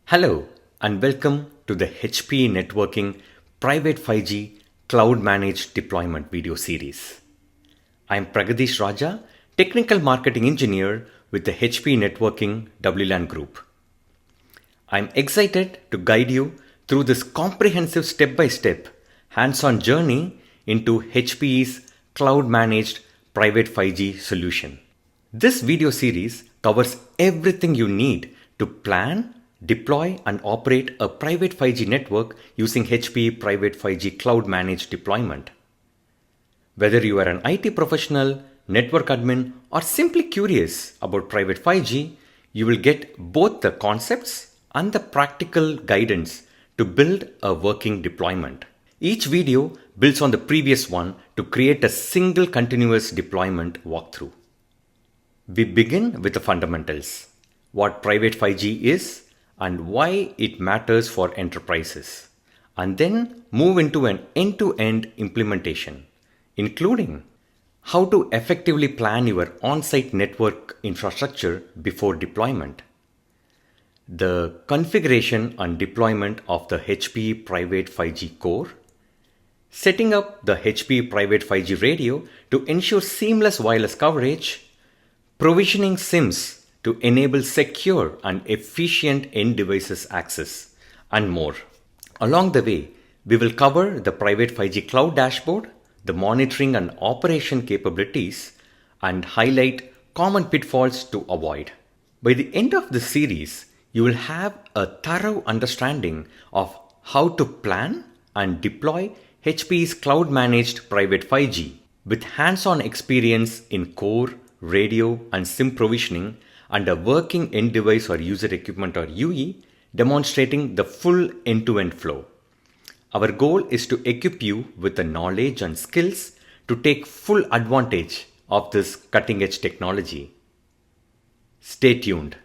Hello and welcome to the HPE Networking Private 5G Cloud Managed Deployment video series. I am Pragadish Raja, Technical Marketing Engineer with the HPE Networking WLAN Group. I am excited to guide you through this comprehensive step-by-step hands-on journey into HPE's Cloud Managed Private 5G solution. This video series covers everything you need to plan, deploy and operate a private 5G network using HPE Private 5G Cloud Managed Deployment. Whether you are an IT professional, network admin, or simply curious about private 5G, you will get both the concepts and the practical guidance to build a working deployment. Each video builds on the previous one to create a single continuous deployment walkthrough. We begin with the fundamentals, what private 5G is and why it matters for enterprises, and then move into an end-to-end implementation, including how to effectively plan your on-site network infrastructure before deployment, the configuration and deployment of the HPE Private 5G core, setting up the HPE Private 5G radio to ensure seamless wireless coverage, provisioning SIMs to enable secure and efficient end devices access, and more. Along the way, we will cover the Private 5G Cloud dashboard, the monitoring and operation capabilities, and highlight common pitfalls to avoid. By the end of this series, you will have a thorough understanding of how to plan and deploy HPE's Cloud Managed Private 5G with hands-on experience in core, radio, and SIM provisioning and a working end device or user equipment or UE demonstrating the full end-to-end flow. Our goal is to equip you with the knowledge and skills to take full advantage of this cutting-edge technology. Stay tuned.